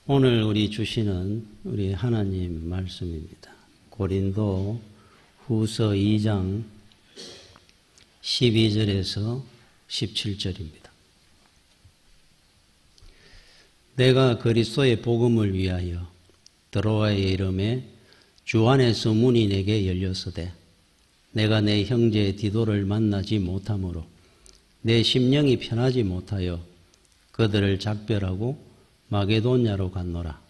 오늘 우리 주시는 우리 하나님 말씀입니다. 고린도 후서 2장 12절에서 17절입니다. 내가 그리스도의 복음을 위하여 드로아에 이름에 주 안에서 문이 내게 열렸으되 내가 내 형제 디도를 만나지 못하므로 내 심령이 편하지 못하여 그들을 작별하고 마게도냐로 갔노라.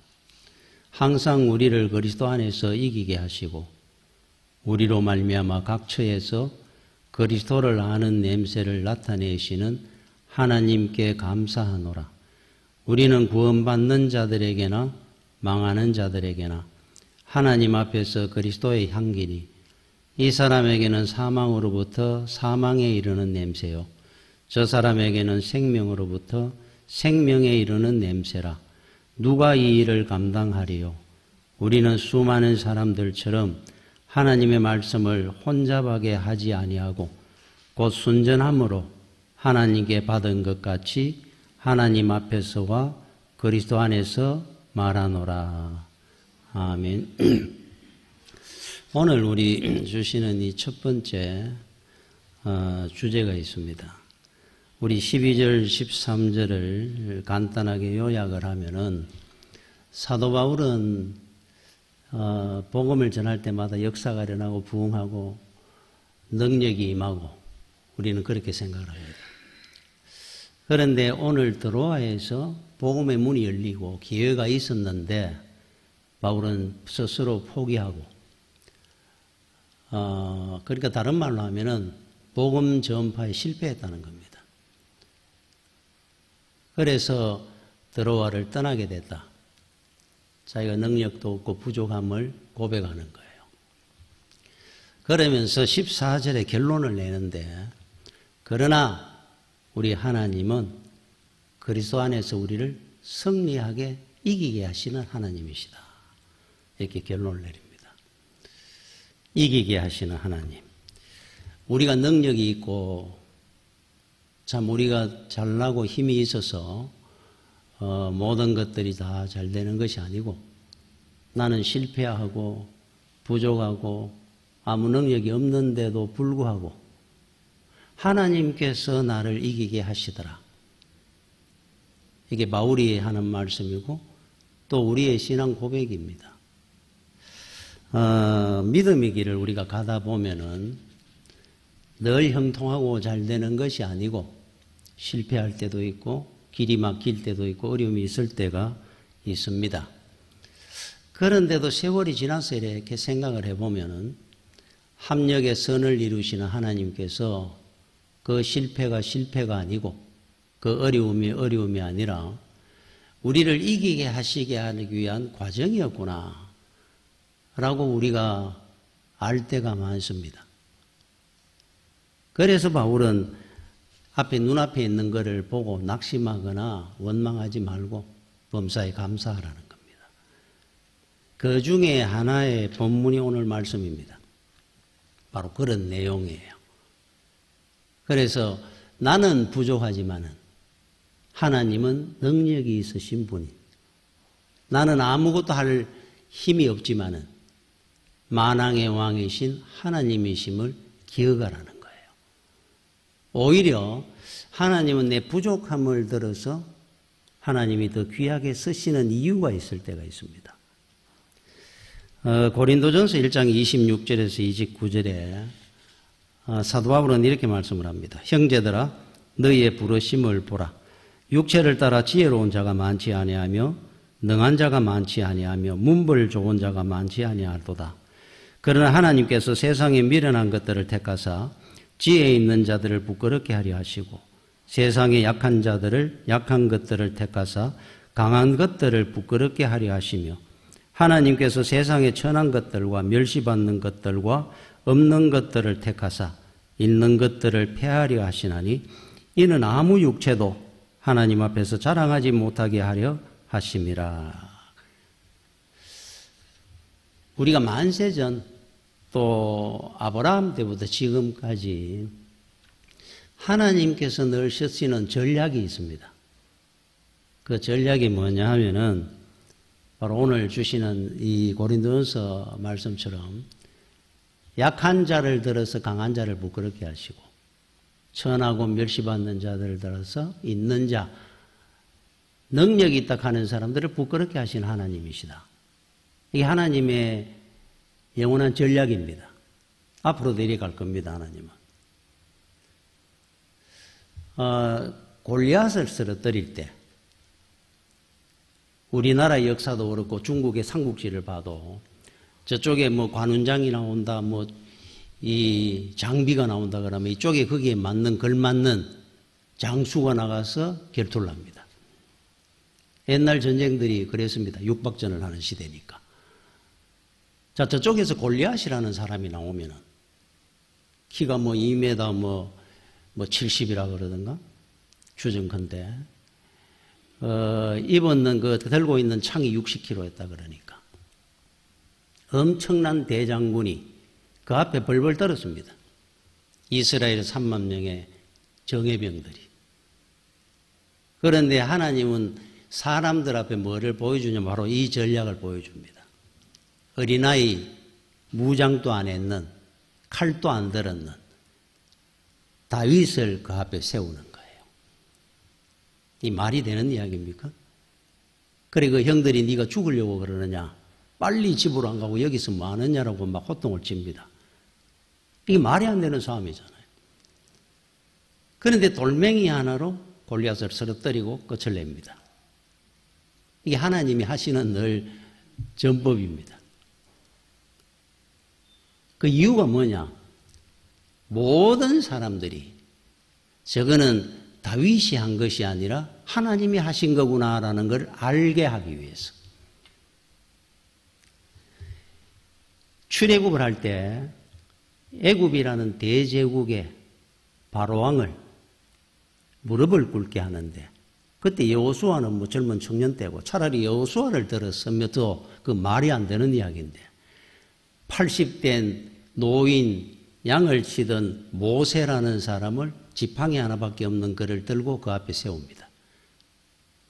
항상 우리를 그리스도 안에서 이기게 하시고 우리로 말미암아 각 처에서 그리스도를 아는 냄새를 나타내시는 하나님께 감사하노라. 우리는 구원받는 자들에게나 망하는 자들에게나 하나님 앞에서 그리스도의 향기니 이 사람에게는 사망으로부터 사망에 이르는 냄새요 저 사람에게는 생명으로부터 생명에 이르는 냄새라. 누가 이 일을 감당하리요? 우리는 수많은 사람들처럼 하나님의 말씀을 혼잡하게 하지 아니하고 곧 순전함으로 하나님께 받은 것 같이 하나님 앞에서와 그리스도 안에서 말하노라. 아멘. 오늘 우리 주시는 이 첫 번째 주제가 있습니다. 우리 12절, 13절을 간단하게 요약을 하면은 사도 바울은 복음을 전할 때마다 역사가 일어나고 부흥하고 능력이 임하고 우리는 그렇게 생각을 합니다. 그런데 오늘 드로아에서 복음의 문이 열리고 기회가 있었는데 바울은 스스로 포기하고 그러니까 다른 말로 하면은 복음 전파에 실패했다는 겁니다. 그래서 드로아를 떠나게 됐다. 자기가 능력도 없고 부족함을 고백하는 거예요. 그러면서 14절에 결론을 내는데 그러나 우리 하나님은 그리스도 안에서 우리를 승리하게 이기게 하시는 하나님이시다. 이렇게 결론을 내립니다. 이기게 하시는 하나님. 우리가 능력이 있고 참 우리가 잘나고 힘이 있어서 모든 것들이 다 잘 되는 것이 아니고 나는 실패하고 부족하고 아무 능력이 없는데도 불구하고 하나님께서 나를 이기게 하시더라. 이게 바울이 하는 말씀이고 또 우리의 신앙 고백입니다. 믿음의 길을 우리가 가다 보면은 늘 형통하고 잘 되는 것이 아니고 실패할 때도 있고 길이 막힐 때도 있고 어려움이 있을 때가 있습니다. 그런데도 세월이 지나서 이렇게 생각을 해보면은 합력의 선을 이루시는 하나님께서 그 실패가 실패가 아니고 그 어려움이 어려움이 아니라 우리를 이기게 하시게 하기 위한 과정이었구나 라고 우리가 알 때가 많습니다. 그래서 바울은 앞에 눈앞에 있는 것을 보고 낙심하거나 원망하지 말고 범사에 감사하라는 겁니다. 그 중에 하나의 본문이 오늘 말씀입니다. 바로 그런 내용이에요. 그래서 나는 부족하지만은 하나님은 능력이 있으신 분이 나는 아무것도 할 힘이 없지만은 만왕의 왕이신 하나님이심을 기억하라는 거예요. 오히려 하나님은 내 부족함을 들어서 하나님이 더 귀하게 쓰시는 이유가 있을 때가 있습니다. 고린도전서 1장 26절에서 29절에 사도 바울은 이렇게 말씀을 합니다. 형제들아 너희의 부르심을 보라. 육체를 따라 지혜로운 자가 많지 아니하며 능한 자가 많지 아니하며 문벌 좋은 자가 많지 아니하도다. 그러나 하나님께서 세상에 미련한 것들을 택하사 지혜 있는 자들을 부끄럽게 하려 하시고 세상에 약한 자들을 약한 것들을 택하사 강한 것들을 부끄럽게 하려 하시며 하나님께서 세상에 천한 것들과 멸시받는 것들과 없는 것들을 택하사 있는 것들을 폐하려 하시나니 이는 아무 육체도 하나님 앞에서 자랑하지 못하게 하려 하심이라. 우리가 만세전 또 아브라함 때부터 지금까지 하나님께서 늘 쓰시는 전략이 있습니다. 그 전략이 뭐냐 하면은 바로 오늘 주시는 이 고린도전서 말씀처럼 약한 자를 들어서 강한 자를 부끄럽게 하시고 천하고 멸시받는 자들을 들어서 있는 자, 능력이 있다 하는 사람들을 부끄럽게 하신 하나님이시다. 이게 하나님의 영원한 전략입니다. 앞으로도 이리 갈 겁니다, 하나님은. 골리앗을 쓰러뜨릴 때 우리나라 역사도 그렇고 중국의 삼국지를 봐도 저쪽에 뭐 관운장이 나온다, 뭐 이 장비가 나온다 그러면 이쪽에 거기에 맞는 걸맞는 장수가 나가서 결투를 합니다. 옛날 전쟁들이 그랬습니다. 육박전을 하는 시대니까. 자, 저쪽에서 골리앗이라는 사람이 나오면은 키가 뭐 2m 뭐 70이라 그러던가 주정컨대 입었는 들고 있는 창이 60kg였다 그러니까 엄청난 대장군이 그 앞에 벌벌 떨었습니다. 이스라엘 3만 명의 정예병들이. 그런데 하나님은 사람들 앞에 뭐를 보여주냐면 바로 이 전략을 보여줍니다. 어린아이 무장도 안 했는, 칼도 안 들었는 다윗을 그 앞에 세우는 거예요. 이 말이 되는 이야기입니까? 그래 그 형들이 네가 죽으려고 그러느냐, 빨리 집으로 안 가고 여기서 뭐 하느냐라고 막 호통을 칩니다. 이게 말이 안 되는 싸움이잖아요. 그런데 돌멩이 하나로 골리앗을 쓰러뜨리고 끝을 냅니다. 이게 하나님이 하시는 늘 전법입니다. 그 이유가 뭐냐? 모든 사람들이 저거는 다윗이 한 것이 아니라 하나님이 하신 거구나라는 걸 알게 하기 위해서. 출애굽을 할 때 애굽이라는 대제국의 바로왕을 무릎을 꿇게 하는데 그때 여호수아는 뭐 젊은 청년 때고 차라리 여호수아를 들었으면 더 그 말이 안 되는 이야기인데 80된 노인 양을 치던 모세라는 사람을 지팡이 하나밖에 없는 그를 들고 그 앞에 세웁니다.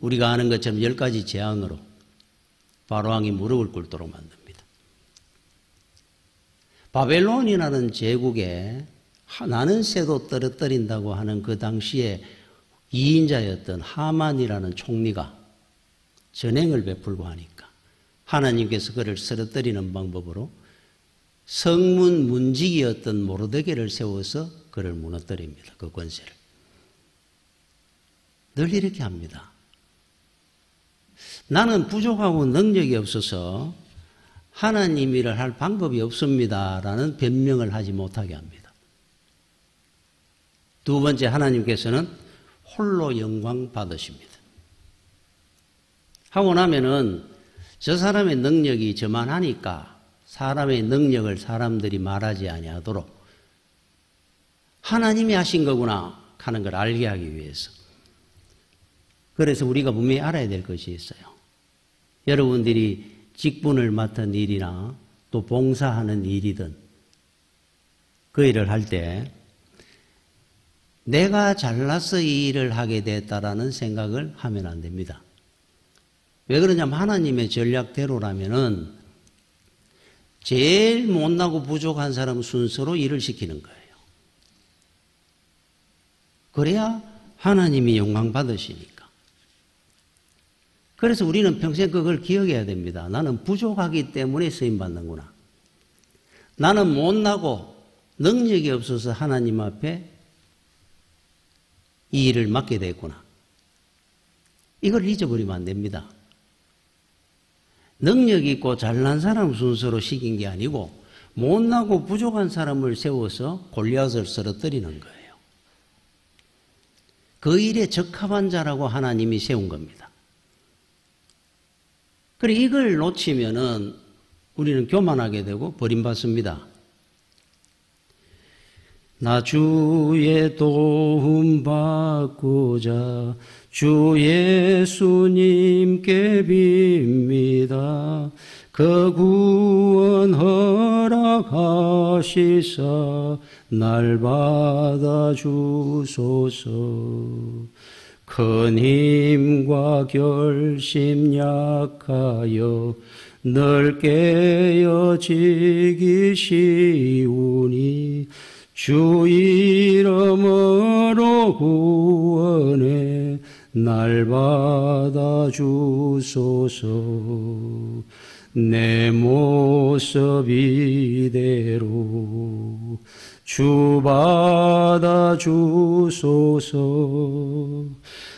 우리가 아는 것처럼 10가지 재앙으로 바로왕이 무릎을 꿇도록 만듭니다. 바벨론이라는 제국에 나는 새도 떨어뜨린다고 하는 그 당시에 2인자였던 하만이라는 총리가 전행을 베풀고 하니까 하나님께서 그를 쓰러뜨리는 방법으로 성문 문지기였던 모르드게를 세워서 그를 무너뜨립니다. 그 권세를. 늘 이렇게 합니다. 나는 부족하고 능력이 없어서 하나님 일을 할 방법이 없습니다라는 변명을 하지 못하게 합니다. 두 번째, 하나님께서는 홀로 영광 받으십니다. 하고 나면은 저 사람의 능력이 저만하니까 사람의 능력을 사람들이 말하지 아니하도록 하나님이 하신 거구나 하는 걸 알게 하기 위해서. 그래서 우리가 분명히 알아야 될 것이 있어요. 여러분들이 직분을 맡은 일이나 또 봉사하는 일이든 그 일을 할 때 내가 잘나서 이 일을 하게 됐다라는 생각을 하면 안 됩니다. 왜 그러냐면 하나님의 전략대로라면은 제일 못나고 부족한 사람 순서로 일을 시키는 거예요. 그래야 하나님이 영광 받으시니까. 그래서 우리는 평생 그걸 기억해야 됩니다. 나는 부족하기 때문에 쓰임받는구나. 나는 못나고 능력이 없어서 하나님 앞에 이 일을 맡게 됐구나. 이걸 잊어버리면 안 됩니다. 능력 있고 잘난 사람 순서로 시킨 게 아니고 못나고 부족한 사람을 세워서 골리앗을 쓰러뜨리는 거예요. 그 일에 적합한 자라고 하나님이 세운 겁니다. 그래 이걸 놓치면은 우리는 교만하게 되고 버림받습니다. 나 주의 도움 받고자 주 예수님께 빕니다. 그 구원 허락하시사 날 받아주소서. 큰 힘과 결심 약하여 늘 깨어지기 쉬우니 주 이름으로 구원해 날 받아주소서. 내 모습 이대로 주 받아주소서.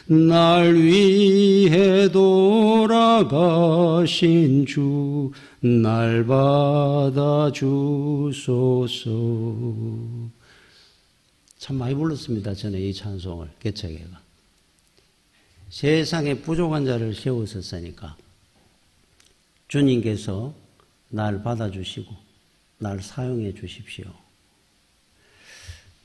날 위해 돌아가신 주 날 받아주소서. 참 많이 불렀습니다. 저는 이 찬송을 개척해가. 세상에 부족한 자를 세우셨으니까 주님께서 날 받아주시고 날 사용해 주십시오.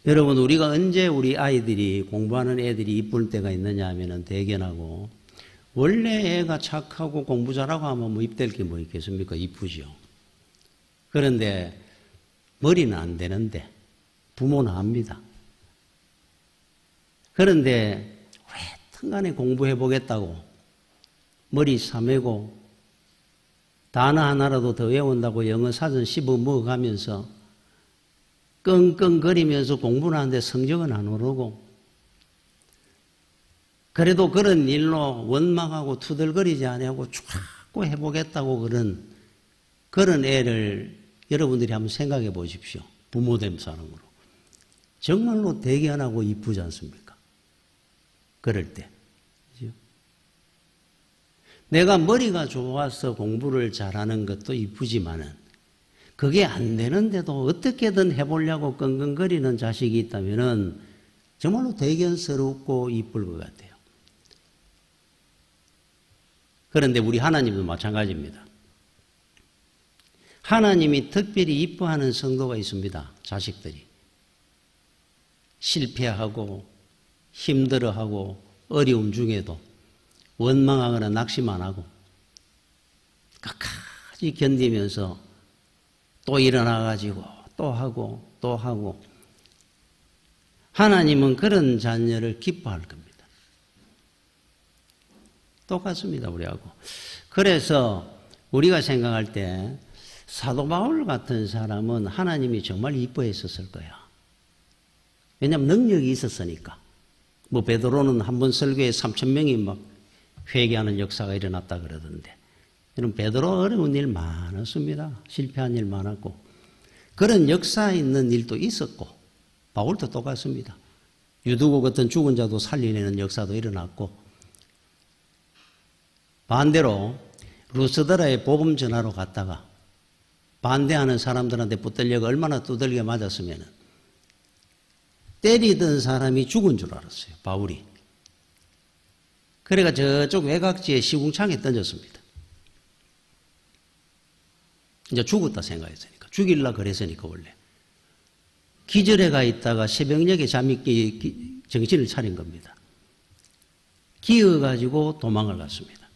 여러분, 우리가 언제 우리 아이들이, 공부하는 애들이 이쁠 때가 있느냐 하면은 대견하고, 원래 애가 착하고 공부 잘하고 하면 뭐 입댈 게 뭐 있겠습니까? 이쁘죠. 그런데 머리는 안 되는데 부모는 압니다. 그런데 왜 튼간에 공부해 보겠다고 머리 싸매고 단어 하나라도 더 외운다고 영어 사전 씹어 먹어가면서 끙끙거리면서 공부는 하는데 성적은 안 오르고, 그래도 그런 일로 원망하고 투덜거리지 아니하고 자꾸 해보겠다고 그런 애를 여러분들이 한번 생각해 보십시오. 부모됨 사람으로. 정말로 대견하고 이쁘지 않습니까? 그럴 때. 그죠? 내가 머리가 좋아서 공부를 잘하는 것도 이쁘지만은 그게 안 되는데도 어떻게든 해보려고 끙끙거리는 자식이 있다면은 정말로 대견스럽고 이쁠 것 같아요. 그런데 우리 하나님도 마찬가지입니다. 하나님이 특별히 이뻐하는 성도가 있습니다. 자식들이. 실패하고 힘들어하고 어려움 중에도 원망하거나 낙심 안 하고 끝까지 견디면서 또 일어나가지고 또 하고 또 하고, 하나님은 그런 자녀를 기뻐할 겁니다. 똑같습니다, 우리하고. 그래서 우리가 생각할 때 사도 바울 같은 사람은 하나님이 정말 이뻐했었을 거야. 왜냐하면 능력이 있었으니까. 뭐 베드로는 한 번 설교에 3,000명이 막 회개하는 역사가 일어났다 그러던데, 여러분 베드로 어려운 일 많았습니다. 실패한 일 많았고 그런 역사 있는 일도 있었고, 바울도 똑같습니다. 유두고 같은 죽은 자도 살려내는 역사도 일어났고, 반대로 루스드라에 복음 전하러 갔다가 반대하는 사람들한테 붙들려가 얼마나 두들겨 맞았으면 때리던 사람이 죽은 줄 알았어요, 바울이. 그래가 저쪽 외곽지에 시궁창에 던졌습니다. 이제 죽었다 생각했으니까, 죽일라 그랬으니까. 원래 기절해가 있다가 새벽녘에 잠이 정신을 차린 겁니다. 기어가지고 도망을 갔습니다.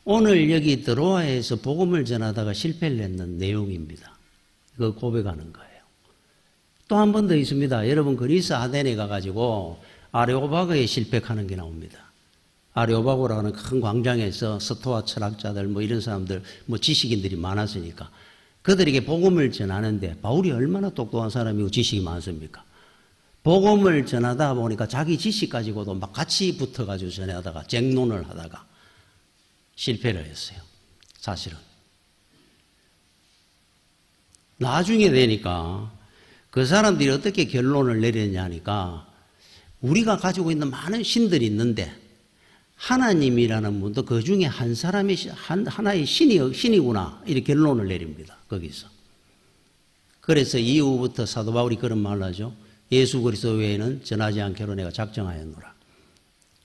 오늘 여기 드로아에서 복음을 전하다가 실패를 했는 내용입니다. 그거 고백하는 거예요. 또 한 번 더 있습니다. 여러분 그리스 아덴에 가가지고 아레오바고에 실패하는 게 나옵니다. 아레오바고라는 큰 광장에서 스토아 철학자들 뭐 이런 사람들 뭐 지식인들이 많았으니까 그들에게 복음을 전하는데, 바울이 얼마나 똑똑한 사람이고 지식이 많습니까? 복음을 전하다 보니까 자기 지식 가지고도 막 같이 붙어가지고 전하다가 쟁론을 하다가 실패를 했어요. 사실은. 나중에 되니까 그 사람들이 어떻게 결론을 내렸냐 하니까, 우리가 가지고 있는 많은 신들이 있는데 하나님이라는 분도 그 중에 한 사람이 하나의 신이구나, 이렇게 결론을 내립니다. 거기서. 그래서 이후부터 사도 바울이 그런 말을 하죠. 예수 그리스도 외에는 전하지 않기로 내가 작정하였노라.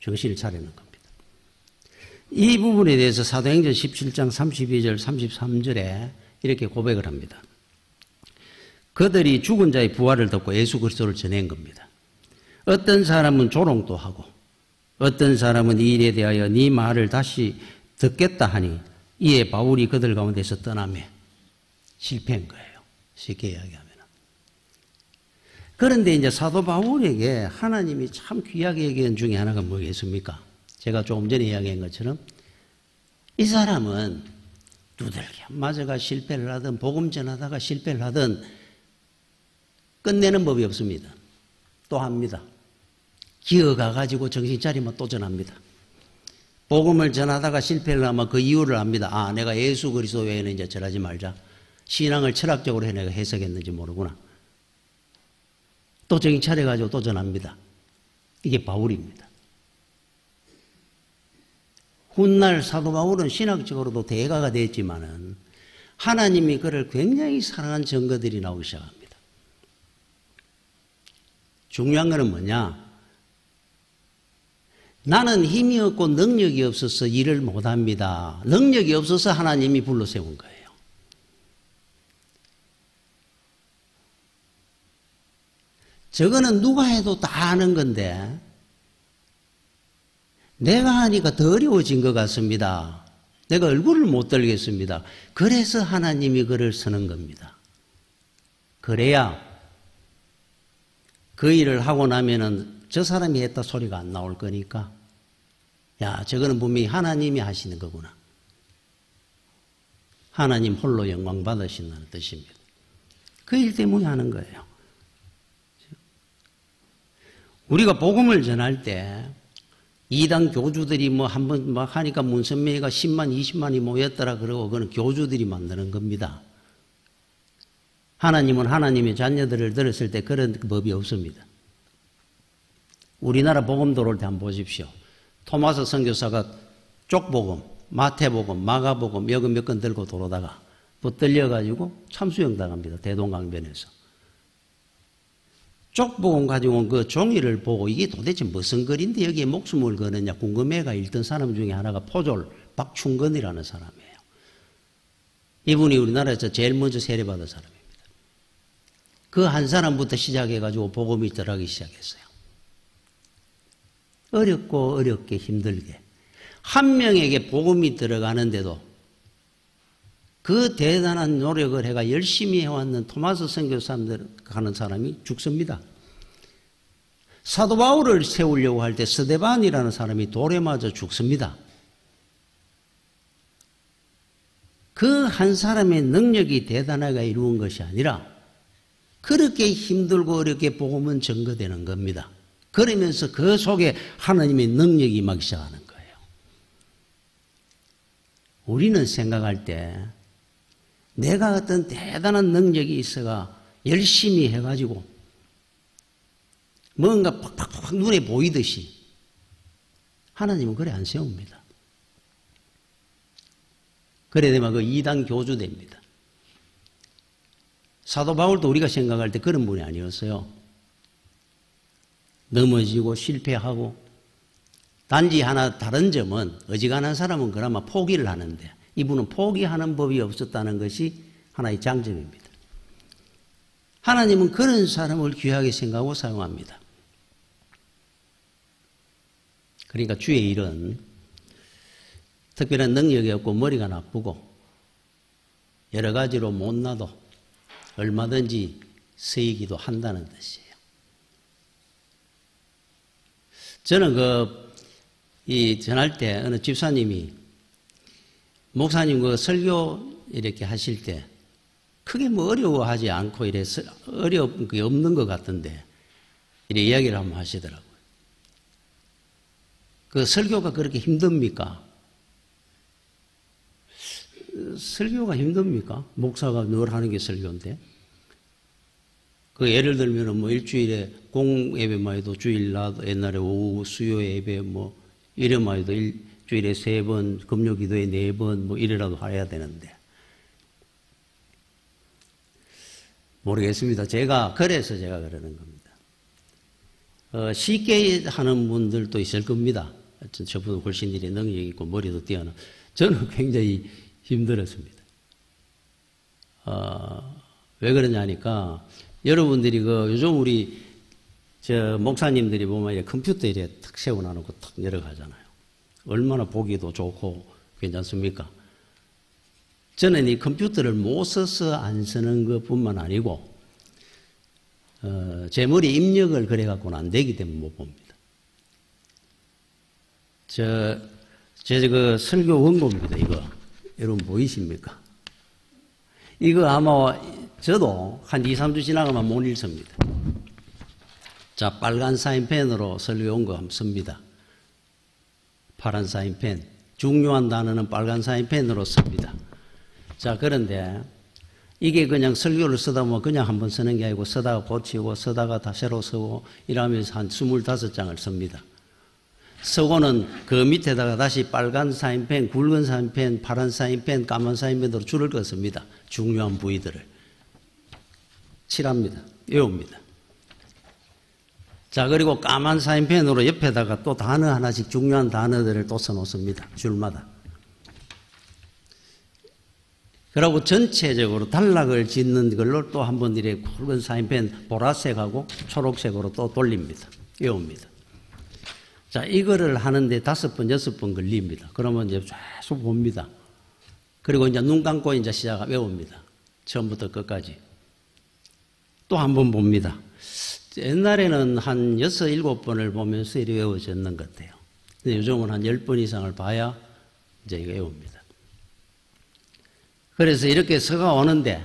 정신을 차리는 겁니다. 이 부분에 대해서 사도행전 17장 32절 33절에 이렇게 고백을 합니다. 그들이 죽은 자의 부활을 듣고 예수 그리스도를 전한 겁니다. 어떤 사람은 조롱도 하고 어떤 사람은 이 일에 대하여 네 말을 다시 듣겠다 하니, 이에 바울이 그들 가운데서 떠나며 실패한 거예요. 쉽게 이야기하면. 그런데 이제 사도 바울에게 하나님이 참 귀하게 얘기한 중에 하나가 뭐겠습니까? 제가 조금 전에 이야기한 것처럼 이 사람은 두들겨 맞아가 실패를 하든 복음 전하다가 실패를 하든 끝내는 법이 없습니다. 또 합니다. 기어가가지고 정신 차리면 또 전합니다. 복음을 전하다가 실패를 하면 그 이유를 압니다. 아, 내가 예수 그리스도 외에는 이제 전하지 말자. 신앙을 철학적으로 내가 해석했는지 모르구나. 또 정신 차려가지고 또 전합니다. 이게 바울입니다. 훗날 사도 바울은 신학적으로도 대가가 됐지만은 하나님이 그를 굉장히 사랑한 증거들이 나오기 시작합니다. 중요한 것은 뭐냐? 나는 힘이 없고 능력이 없어서 일을 못합니다. 능력이 없어서 하나님이 불러 세운 거예요. 저거는 누가 해도 다 아는 건데 내가 하니까 더 어려워진 것 같습니다. 내가 얼굴을 못 들겠습니다. 그래서 하나님이 그를 쓰는 겁니다. 그래야 그 일을 하고 나면은 저 사람이 했다 소리가 안 나올 거니까 야, 저거는 분명히 하나님이 하시는 거구나. 하나님 홀로 영광 받으신다는 뜻입니다. 그 일 때문에 하는 거예요. 우리가 복음을 전할 때 이단 교주들이 뭐 한번 막 하니까 문선명이가 10만, 20만이 모였더라 그러고 그건 교주들이 만드는 겁니다. 하나님은 하나님의 자녀들을 들었을 때 그런 법이 없습니다. 우리나라 복음 들어올 때 한번 보십시오. 토마스 선교사가 쪽복음, 마태복음, 마가복음 여기 몇 건 들고 돌아다가 붙들려가지고 참수형 당합니다. 대동강변에서. 쪽복음 가지고 온 그 종이를 보고 이게 도대체 무슨 글인데 여기에 목숨을 거느냐 궁금해가 읽던 사람 중에 하나가 포졸 박충건이라는 사람이에요. 이분이 우리나라에서 제일 먼저 세례받은 사람입니다. 그 한 사람부터 시작해가지고 복음이 들어가기 시작했어요. 어렵고 어렵게 힘들게 한 명에게 복음이 들어가는데도 그 대단한 노력을 해가 열심히 해왔는 토마스 선교사들 가는 사람이 죽습니다. 사도 바울을 세우려고 할 때 스데반이라는 사람이 돌에 맞아 죽습니다. 그 한 사람의 능력이 대단하게 이루은 것이 아니라 그렇게 힘들고 어렵게 복음은 전거되는 겁니다. 그러면서 그 속에 하나님의 능력이 임하기 시작하는 거예요. 우리는 생각할 때 내가 어떤 대단한 능력이 있어가 열심히 해가지고 뭔가 팍팍팍 눈에 보이듯이 하나님은 그래 안 세웁니다. 그래 되면 그 이단 교주 됩니다. 사도 바울도 우리가 생각할 때 그런 분이 아니었어요. 넘어지고 실패하고 단지 하나 다른 점은 어지간한 사람은 그나마 포기를 하는데 이분은 포기하는 법이 없었다는 것이 하나의 장점입니다. 하나님은 그런 사람을 귀하게 생각하고 사용합니다. 그러니까 주의 일은 특별한 능력이 없고 머리가 나쁘고 여러 가지로 못나도 얼마든지 쓰이기도 한다는 뜻이에요. 저는 전할 때 어느 집사님이 목사님 설교 이렇게 하실 때 크게 뭐 어려워하지 않고 이래서 어려운 게 없는 것 같은데 이래 이야기를 한번 하시더라고요. 그 설교가 그렇게 힘듭니까? 설교가 힘듭니까? 목사가 늘 하는 게 설교인데. 그 예를 들면은 뭐 일주일에 공예배만 해도 주일날 옛날에 오후 수요 예배 뭐 이래만 해도 일주일에 3번, 금요 기도에 4번 뭐 이래라도 해야 되는데. 모르겠습니다. 그래서 제가 그러는 겁니다. 쉽게 하는 분들도 있을 겁니다. 저보다 훨씬 일에 능력이 있고 머리도 뛰어난. 저는 굉장히 힘들었습니다. 왜 그러냐니까 여러분들이 요즘 우리 목사님들이 보면 이렇게 컴퓨터 이렇게 탁 세워놔놓고 탁 내려가잖아요. 얼마나 보기도 좋고 괜찮습니까? 저는 이 컴퓨터를 못 써서 안 쓰는 것뿐만 아니고 제 머리에 입력을 그래갖고는 안 되기 때문에 못 봅니다. 제 그 설교 원고입니다, 이거. 여러분 보이십니까? 이거 아마 저도 한 2, 3주 지나가면 못 읽습니다. 자, 빨간 사인펜으로 설교 원고 한번 씁니다. 파란 사인펜. 중요한 단어는 빨간 사인펜으로 씁니다. 자, 그런데 이게 그냥 설교를 쓰다 보면 그냥 한번 쓰는 게 아니고 쓰다가 고치고 쓰다가 다 새로 쓰고 이러면서 한 25장을 씁니다. 쓰고는 그 밑에다가 다시 빨간 사인펜, 굵은 사인펜, 파란 사인펜, 까만 사인펜으로 줄을 긋습니다. 중요한 부위들을. 칠합니다. 외웁니다. 자, 그리고 까만 사인펜으로 옆에다가 또 단어 하나씩 중요한 단어들을 또 써놓습니다. 줄마다. 그리고 전체적으로 단락을 짓는 걸로 또 한 번 이렇게 굵은 사인펜 보라색하고 초록색으로 또 돌립니다. 외웁니다. 자, 이거를 하는데 5번, 6번 걸립니다. 그러면 이제 계속 봅니다. 그리고 이제 눈 감고 이제 외웁니다. 처음부터 끝까지. 또 한 번 봅니다. 옛날에는 한 6, 7번을 보면서 이렇게 외워졌는 것 같아요. 근데 요즘은 한 10번 이상을 봐야 이제 이거 외웁니다. 그래서 이렇게 서가 오는데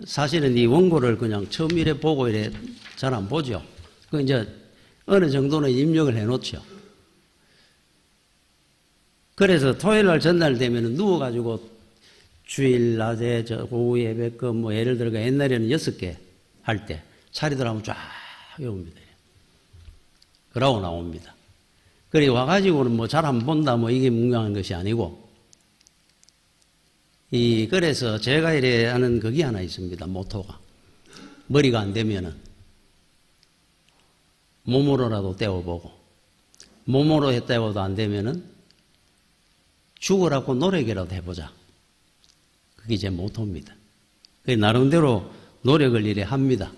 사실은 이 원고를 그냥 처음 이래 보고 이래 잘 안 보죠. 그 이제 어느 정도는 입력을 해 놓죠. 그래서 토요일 날 전날 되면 누워가지고 주일 낮에 오후 예배급 뭐 예를 들어 옛날에는 6개 할 때 차리더라면 쫙 외웁니다. 그러고 나옵니다. 그리고 와가지고는 뭐 잘 안 본다 뭐 이게 중요한 것이 아니고 그래서 제가 이래 하는 그게 하나 있습니다. 모토가. 머리가 안 되면은 몸으로라도 떼어보고 몸으로 했다고도 안 되면은 죽으라고 노력이라도 해보자. 그게 제 모토입니다. 나름대로 노력을 이래 합니다.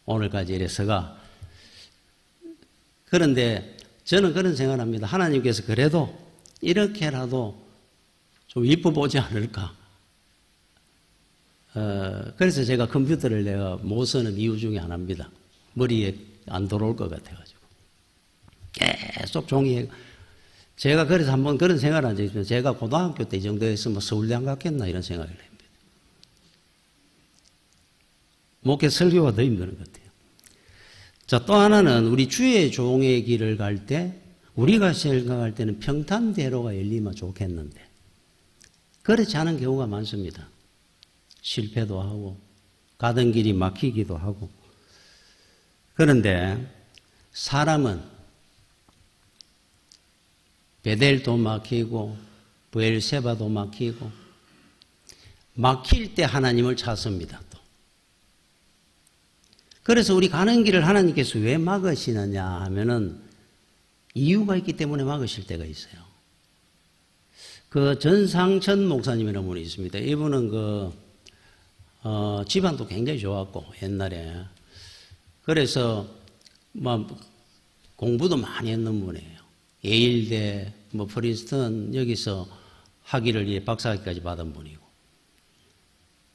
오늘까지 이래서가. 그런데 저는 그런 생각을 합니다. 하나님께서 그래도 이렇게라도 좀 이뻐 보지 않을까. 그래서 제가 컴퓨터를 내가 못 쓰는 이유 중에 하나입니다. 머리에 안 들어올 것 같아가지고. 계속 종이에. 제가 그래서 한번 그런 생각을 한 적이 있습니다. 제가 고등학교 때 이 정도 했으면 서울대 안 갔겠나 이런 생각을 합니다. 목회 설교가 더 힘든 것 같아요. 자, 또 하나는 우리 주의 종의 길을 갈 때 우리가 생각할 때는 평탄대로가 열리면 좋겠는데 그렇지 않은 경우가 많습니다. 실패도 하고 가던 길이 막히기도 하고. 그런데 사람은 베델도 막히고 브엘세바도 막히고 막힐 때 하나님을 찾습니다. 또. 그래서 우리 가는 길을 하나님께서 왜 막으시느냐 하면은 이유가 있기 때문에 막으실 때가 있어요. 그 전상천 목사님이라는 분이 있습니다. 이분은 집안도 굉장히 좋았고 옛날에 그래서 뭐 공부도 많이 했는 분이에요. 예일대, 뭐 프린스턴 여기서 학위를 박사학위까지 받은 분이고.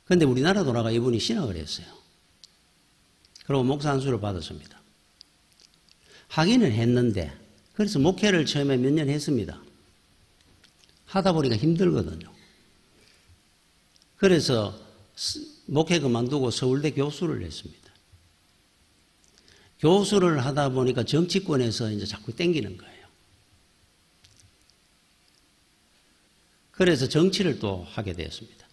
그런데 우리나라 돌아가 이분이 신학을 했어요. 그리고 목사 안수를 받았습니다. 학위는 했는데 그래서 목회를 처음에 몇 년 했습니다. 하다 보니까 힘들거든요. 그래서 목회 그만두고 서울대 교수를 했습니다. 교수를 하다 보니까 정치권에서 이제 자꾸 땡기는 거예요. 그래서 정치를 또 하게 되었습니다.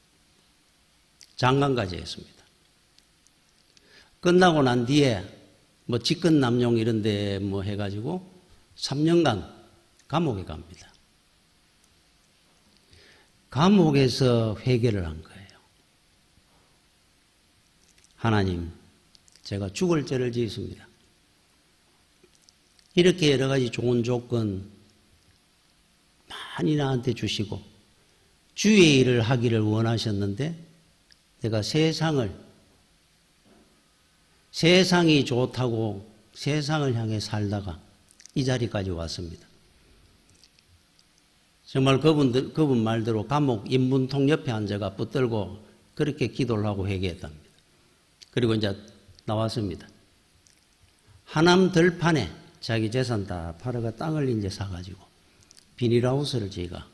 장관까지 했습니다. 끝나고 난 뒤에 뭐 직권남용 이런 데 뭐 해가지고 3년간 감옥에 갑니다. 감옥에서 회개를 한 거예요. 하나님, 제가 죽을 죄를 지었습니다. 이렇게 여러 가지 좋은 조건 많이 나한테 주시고 주의 일을 하기를 원하셨는데 내가 세상이 좋다고 세상을 향해 살다가 이 자리까지 왔습니다. 정말 그분 말대로 감옥 인문통 옆에 앉아가 붙들고 그렇게 기도를 하고 회개했답니다. 그리고 이제 나왔습니다. 하남 들판에 자기 재산 다 팔아가 땅을 이제 사가지고 비닐하우스를 저희가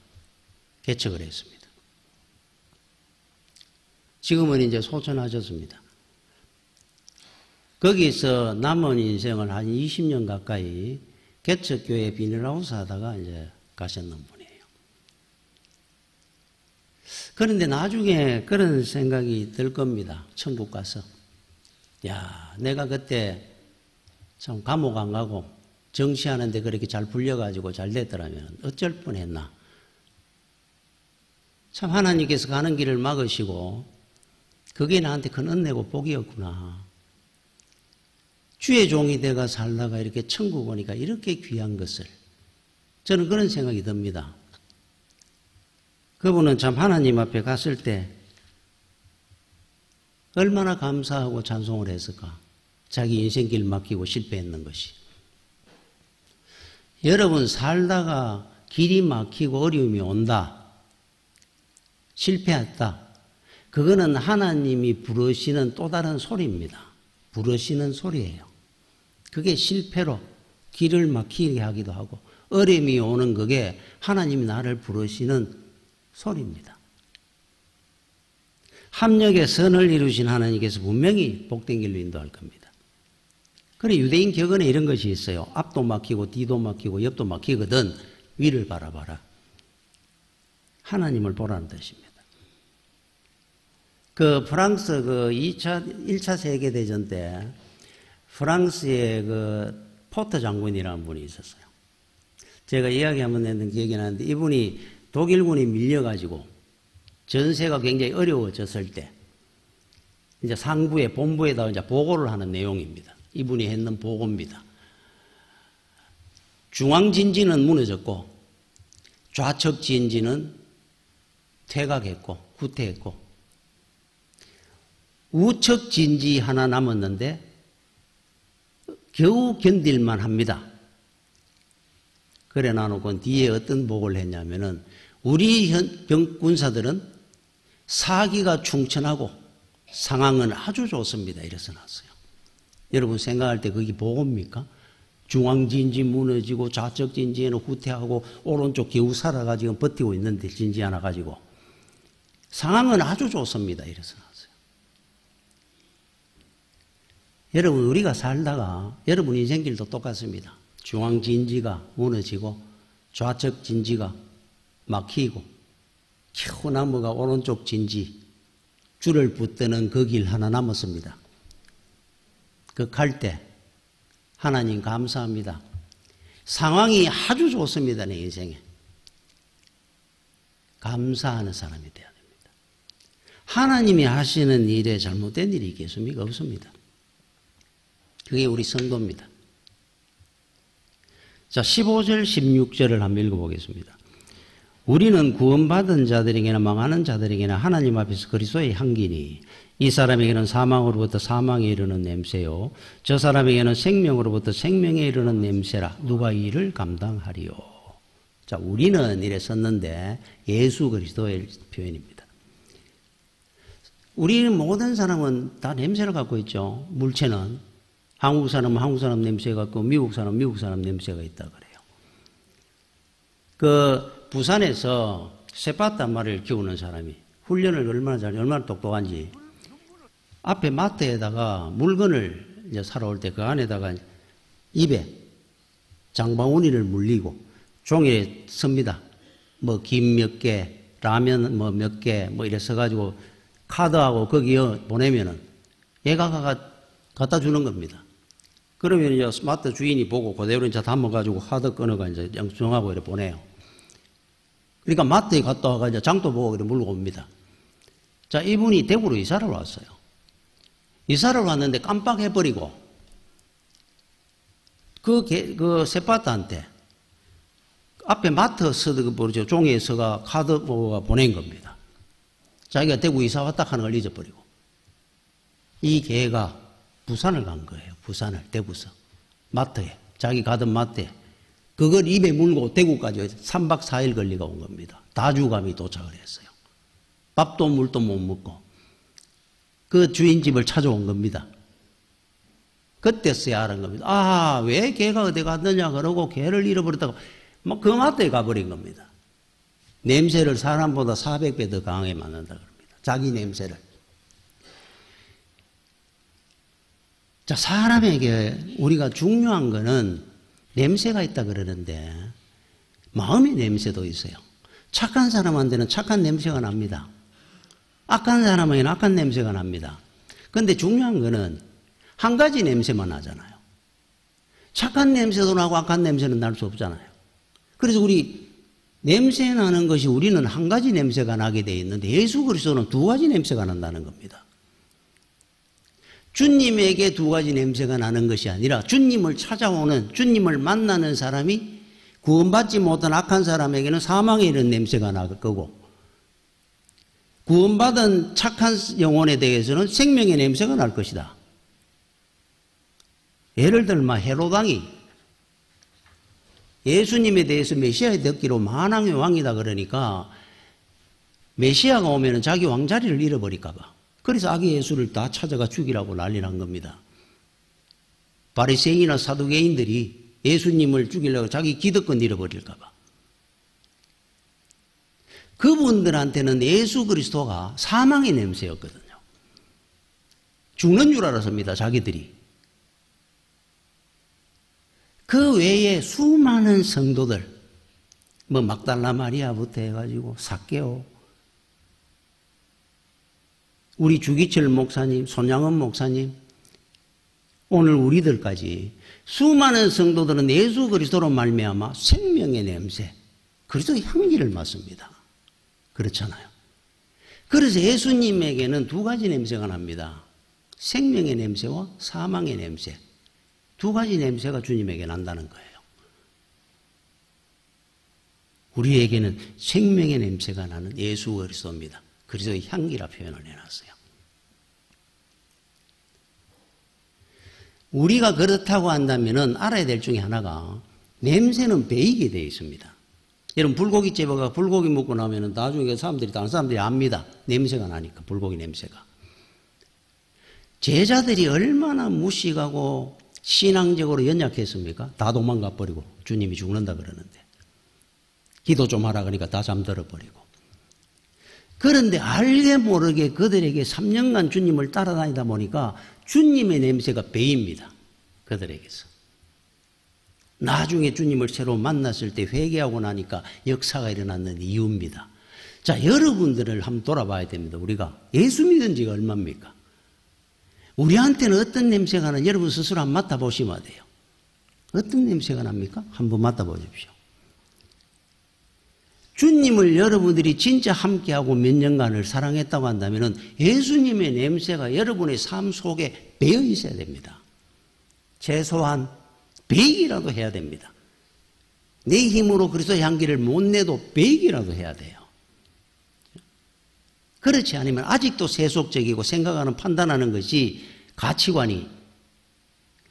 개척을 했습니다. 지금은 이제 소천하셨습니다. 거기서 남은 인생을 한 20년 가까이 개척교회 비닐하우스 하다가 이제 가셨는 분이에요. 그런데 나중에 그런 생각이 들 겁니다. 천국 가서. 야, 내가 그때 참 감옥 안 가고 정시하는데 그렇게 잘 불려가지고 잘 됐더라면 어쩔 뻔했나. 참 하나님께서 가는 길을 막으시고 그게 나한테 큰 은혜고 복이었구나. 주의 종이 되가 살다가 이렇게 천국 오니까 이렇게 귀한 것을 저는 그런 생각이 듭니다. 그분은 참 하나님 앞에 갔을 때 얼마나 감사하고 찬송을 했을까. 자기 인생길 맡기고 실패했는 것이. 여러분 살다가 길이 막히고 어려움이 온다. 실패했다. 그거는 하나님이 부르시는 또 다른 소리입니다. 부르시는 소리예요. 그게 실패로 길을 막히게 하기도 하고 어려움이 오는 그게 하나님이 나를 부르시는 소리입니다. 합력의 선을 이루신 하나님께서 분명히 복된 길로 인도할 겁니다. 그래 유대인 격언에 이런 것이 있어요. 앞도 막히고 뒤도 막히고 옆도 막히거든 위를 바라봐라. 하나님을 보라는 뜻입니다. 그 프랑스 그 1차 세계대전 때 프랑스의 그 포터 장군이라는 분이 있었어요. 제가 이야기 한번 했던 기억이 나는데 이분이 독일군이 밀려가지고 전세가 굉장히 어려워졌을 때 이제 상부에 본부에다가 이제 보고를 하는 내용입니다. 이분이 했는 보고입니다. 중앙진지는 무너졌고 좌측 진지는 퇴각했고 후퇴했고 우측 진지 하나 남았는데 겨우 견딜만 합니다. 그래 놔놓고 뒤에 어떤 보고를 했냐면은 우리 군사들은 사기가 충천하고 상황은 아주 좋습니다. 이래서 놨어요. 여러분 생각할 때 그게 보고입니까? 중앙진지 무너지고 좌측 진지에는 후퇴하고 오른쪽 겨우 살아가지고 버티고 있는데 진지 하나 가지고 상황은 아주 좋습니다. 이래서 놨어요. 여러분 우리가 살다가 여러분 인생길도 똑같습니다. 중앙 진지가 무너지고 좌측 진지가 막히고 겨우 나무가 오른쪽 진지 줄을 붙드는 그 길 하나 남았습니다. 그 갈 때 하나님 감사합니다. 상황이 아주 좋습니다. 내 인생에. 감사하는 사람이 돼야 됩니다. 하나님이 하시는 일에 잘못된 일이 있겠습니까? 없습니다. 그게 우리 성도입니다. 자, 15절, 16절을 한번 읽어보겠습니다. 우리는 구원받은 자들에게나 망하는 자들에게나 하나님 앞에서 그리스도의 향기니 이 사람에게는 사망으로부터 사망에 이르는 냄새요 저 사람에게는 생명으로부터 생명에 이르는 냄새라 누가 이 일을 감당하리요. 자, 우리는 이래 썼는데 예수 그리스도의 표현입니다. 우리 모든 사람은 다 냄새를 갖고 있죠. 물체는 한국 사람은 한국 사람 냄새가 있고 미국 사람은 미국 사람 냄새가 있다 그래요. 그 부산에서 쇠바트 한 마리를 키우는 사람이 훈련을 얼마나 잘해, 얼마나 똑똑한지 앞에 마트에다가 물건을 이제 사러 올 때 그 안에다가 입에 장바구니를 물리고 종이에 씁니다. 뭐 김 몇 개, 라면 뭐 몇 개, 뭐 이래 써가지고 카드하고 거기에 보내면은 얘가 갖다 주는 겁니다. 그러면 이제 마트 주인이 보고 그대로 이제 담아가지고 카드 끊어가 이제 영수증하고 이렇게 보내요. 그러니까 마트에 갔다 와가 이제 장도 보고 이렇게 물고 옵니다. 자, 이분이 대구로 이사를 왔어요. 이사를 왔는데 깜빡해버리고 그 세파트한테 앞에 마트 서도 모르죠. 종이에 서가 카드 보고가 보낸 겁니다. 자기가 대구 이사 왔다 하는 걸 잊어버리고. 이 개가 부산을 간 거예요. 부산을, 대구서. 마트에. 자기 가던 마트에. 그걸 입에 물고 대구까지 3박 4일 걸리가 온 겁니다. 다주감이 도착을 했어요. 밥도 물도 못 먹고. 그 주인 집을 찾아온 겁니다. 그때서야 아는 겁니다. 아, 왜 걔가 어디 갔느냐 그러고 걔를 잃어버렸다고 막 그 마트에 가버린 겁니다. 냄새를 사람보다 400배 더 강하게 맡는다 그럽니다. 자기 냄새를. 자, 사람에게 우리가 중요한 거는 냄새가 있다 그러는데 마음의 냄새도 있어요. 착한 사람한테는 착한 냄새가 납니다. 악한 사람에게는 악한 냄새가 납니다. 그런데 중요한 거는 한 가지 냄새만 나잖아요. 착한 냄새도 나고 악한 냄새는 날 수 없잖아요. 그래서 우리 냄새 나는 것이 우리는 한 가지 냄새가 나게 돼 있는데 예수 그리스도는 두 가지 냄새가 난다는 겁니다. 주님에게 두 가지 냄새가 나는 것이 아니라 주님을 찾아오는, 주님을 만나는 사람이 구원받지 못한 악한 사람에게는 사망에 이른 냄새가 날 거고, 구원받은 착한 영혼에 대해서는 생명의 냄새가 날 것이다. 예를 들면 헤로당이 예수님에 대해서 메시아에 듣기로 만왕의 왕이다 그러니까 메시아가 오면 자기 왕자리를 잃어버릴까 봐. 그래서 아기 예수를 다 찾아가 죽이라고 난리난 겁니다. 바리새인이나 사두개인들이 예수님을 죽이려고 자기 기득권 잃어버릴까 봐. 그분들한테는 예수 그리스도가 사망의 냄새였거든요. 죽는 줄 알았습니다, 자기들이. 그 외에 수많은 성도들, 뭐 막달라 마리아부터 해가지고 삭개오, 우리 주기철 목사님, 손양원 목사님, 오늘 우리들까지 수많은 성도들은 예수 그리스도로 말미암아 생명의 냄새, 그리스도의 향기를 맡습니다. 그렇잖아요. 그래서 예수님에게는 두 가지 냄새가 납니다. 생명의 냄새와 사망의 냄새. 두 가지 냄새가 주님에게 난다는 거예요. 우리에게는 생명의 냄새가 나는 예수 그리스도입니다. 그리스도의 향기라 표현을 해놨어요. 우리가 그렇다고 한다면 알아야 될 중에 하나가 냄새는 배이게 되어 있습니다. 여러분 불고기집에 가 불고기 먹고 나면 나중에 사람들이 다른 사람들이 압니다. 냄새가 나니까, 불고기 냄새가. 제자들이 얼마나 무식하고 신앙적으로 연약했습니까? 다 도망가 버리고 주님이 죽는다 그러는데 기도 좀 하라 그러니까 다 잠들어 버리고. 그런데 알게 모르게 그들에게 3년간 주님을 따라다니다 보니까 주님의 냄새가 배입니다. 그들에게서. 나중에 주님을 새로 만났을 때 회개하고 나니까 역사가 일어났는 이유입니다. 자, 여러분들을 한번 돌아봐야 됩니다. 우리가 예수 믿은 지가 얼마입니까? 우리한테는 어떤 냄새가 나는지 여러분 스스로 한번 맡아보시면 돼요. 어떤 냄새가 납니까? 한번 맡아보십시오. 주님을 여러분들이 진짜 함께하고 몇 년간을 사랑했다고 한다면 예수님의 냄새가 여러분의 삶 속에 배어 있어야 됩니다. 최소한 배기라도 해야 됩니다. 내 힘으로 그리스도의 향기를 못 내도 배기라도 해야 돼요. 그렇지 않으면 아직도 세속적이고 생각하는 판단하는 것이 가치관이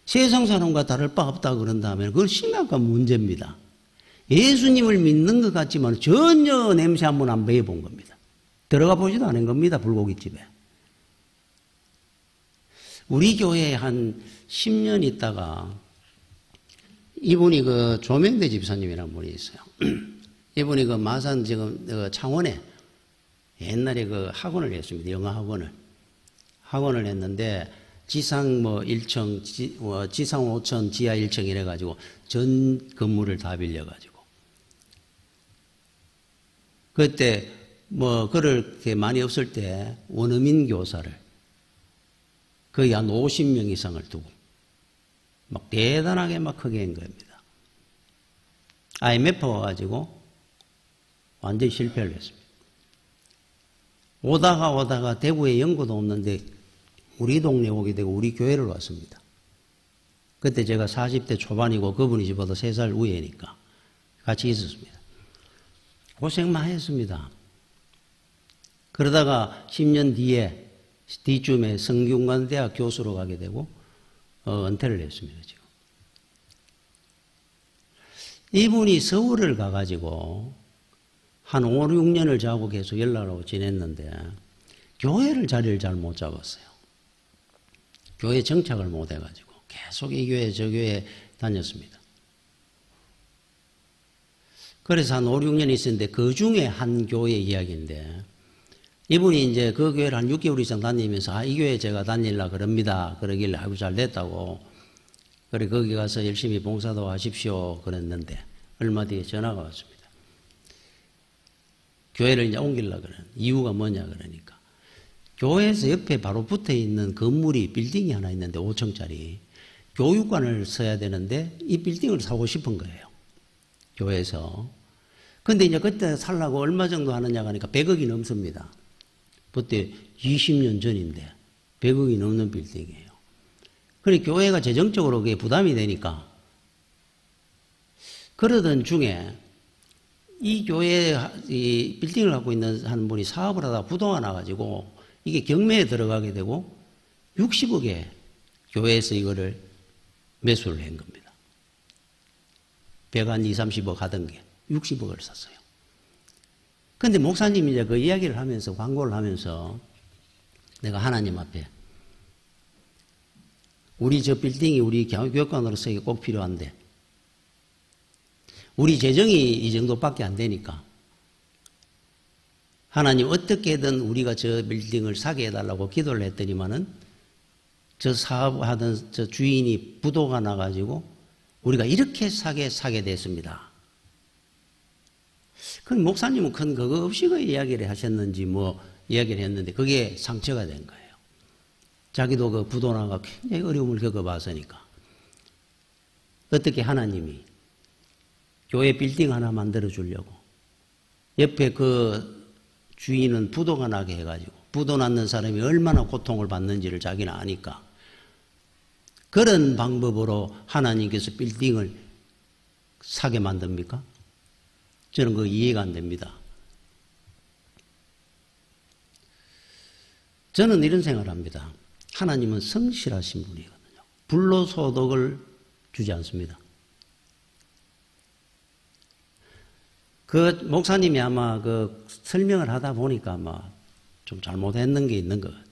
세상 사람과 다를 바 없다 그런다면 그건 심각한 문제입니다. 예수님을 믿는 것 같지만 전혀 냄새 한번 안 배워본 겁니다. 들어가 보지도 않은 겁니다. 불고기집에. 우리 교회에 한 10년 있다가 이분이 그 조명대 집사님이라는 분이 있어요. 이분이 그 마산 지금 창원에 옛날에 그 학원을 했습니다. 영어 학원을. 학원을 했는데 지상 뭐 1층, 지상 5층, 지하 1층 이래가지고 전 건물을 다 빌려가지고. 그때 뭐 그렇게 많이 없을 때 원어민 교사를 거의 한 50명 이상을 두고 막 대단하게 막 크게 한 겁니다. IMF 와가지고 완전히 실패를 했습니다. 오다가 대구에 연고도 없는데 우리 동네 오게 되고 우리 교회를 왔습니다. 그때 제가 40대 초반이고 그분이 저보다 3살 위에니까 같이 있었습니다. 고생 많이 했습니다. 그러다가 10년 뒤쯤에 성균관대학 교수로 가게 되고 은퇴를 했습니다. 지금. 이분이 서울을 가가지고 한 5, 6년을 자고 계속 연락을 하고 지냈는데 교회를 자리를 잘 못 잡았어요. 교회 정착을 못 해가지고 계속 이 교회 저 교회 다녔습니다. 그래서 한 5, 6년 있었는데 그 중에 한 교회 이야기인데 이분이 이제 그 교회를 한 6개월 이상 다니면서 이 교회 제가 다닐라 그럽니다. 그러길래 아이고 잘 됐다고. 그래 거기 가서 열심히 봉사도 하십시오 그랬는데 얼마 뒤에 전화가 왔습니다. 교회를 이제 옮기려고 그러는 이유가 뭐냐 그러니까 교회에서 옆에 바로 붙어 있는 건물이 빌딩이 하나 있는데 5층짜리 교육관을 써야 되는데 이 빌딩을 사고 싶은 거예요. 교회에서. 근데 이제 그때 살라고 얼마 정도 하느냐 하니까 100억이 넘습니다. 그때 20년 전인데 100억이 넘는 빌딩이에요. 그래 교회가 재정적으로 그게 부담이 되니까 그러던 중에 이 교회 이 빌딩을 갖고 있는 한 분이 사업을 하다가 부도가 나가지고 이게 경매에 들어가게 되고 60억에 교회에서 이거를 매수를 한 겁니다. 100 한 2, 30억 하던 게 60억을 샀어요. 근데 목사님이 이제 그 이야기를 하면서 광고를 하면서 내가 하나님 앞에 우리 저 빌딩이 우리 교육관으로서 이게 꼭 필요한데 우리 재정이 이 정도밖에 안 되니까 하나님 어떻게든 우리가 저 빌딩을 사게 해달라고 기도를 했더니만은 저 사업하던 저 주인이 부도가 나가지고 우리가 이렇게 사게 됐습니다. 그럼 목사님은 큰 그거 없이 그 이야기를 하셨는지 뭐 이야기를 했는데 그게 상처가 된 거예요. 자기도 그 부도 나가 굉장히 어려움을 겪어봤으니까. 어떻게 하나님이 교회 빌딩 하나 만들어 주려고 옆에 그 주인은 부도가 나게 해가지고 부도 났는 사람이 얼마나 고통을 받는지를 자기는 아니까 그런 방법으로 하나님께서 빌딩을 사게 만듭니까? 저는 그거 이해가 안 됩니다. 저는 이런 생각을 합니다. 하나님은 성실하신 분이거든요. 불로소득을 주지 않습니다. 그 목사님이 아마 그 설명을 하다 보니까 아마 좀 잘못했는 게 있는 것 같아요.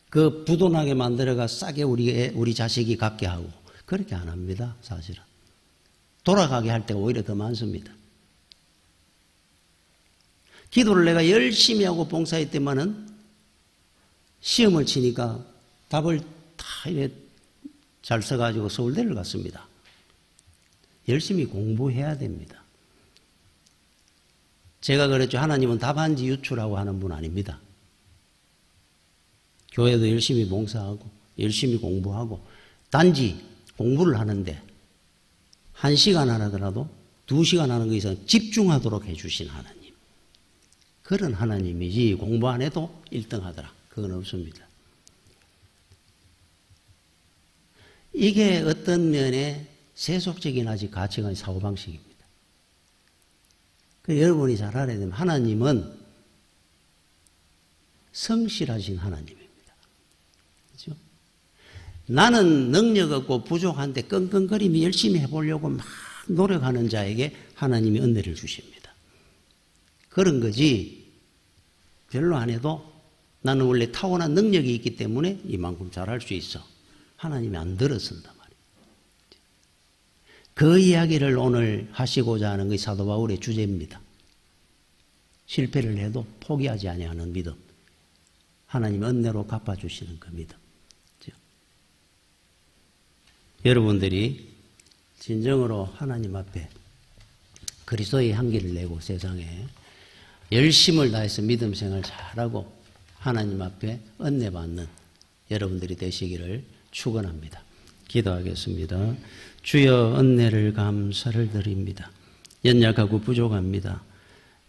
그 부도나게 만들어가 싸게 우리 자식이 갖게 하고 그렇게 안 합니다. 사실은. 돌아가게 할 때가 오히려 더 많습니다. 기도를 내가 열심히 하고 봉사했더만은 시험을 치니까 답을 다 이래 잘 써가지고 서울대를 갔습니다. 열심히 공부해야 됩니다. 제가 그랬죠. 하나님은 답안지 유출하고 하는 분 아닙니다. 교회도 열심히 봉사하고 열심히 공부하고 단지 공부를 하는데 1시간 하더라도 2시간 하는 거 이상 집중하도록 해주신 하나님. 그런 하나님이지 공부 안 해도 1등 하더라. 그건 없습니다. 이게 어떤 면에 세속적인 아직 가치관의 사고방식입니다. 여러분이 잘 알아야 되면 하나님은 성실하신 하나님입니다. 그렇죠? 나는 능력 없고 부족한데 끙끙거리며 열심히 해보려고 막 노력하는 자에게 하나님이 은혜를 주십니다. 그런 거지 별로 안 해도 나는 원래 타고난 능력이 있기 때문에 이만큼 잘할 수 있어. 하나님이 안 들어선단 말이에요. 그 이야기를 오늘 하시고자 하는 것이 사도 바울의 주제입니다. 실패를 해도 포기하지 아니하는 믿음. 하나님 은혜로 갚아주시는 그 믿음. 그렇죠? 여러분들이 진정으로 하나님 앞에 그리스도의 향기를 내고 세상에 열심을 다해서 믿음 생활 잘하고 하나님 앞에 은혜 받는 여러분들이 되시기를 축원합니다. 기도하겠습니다. 주여 은혜를 감사를 드립니다. 연약하고 부족합니다.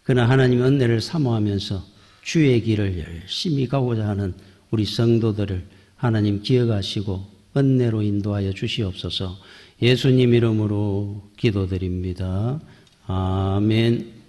그러나 하나님 은혜를 사모하면서 주의 길을 열심히 가고자 하는 우리 성도들을 하나님 기억하시고 은혜로 인도하여 주시옵소서. 예수님 이름으로 기도드립니다. 아멘.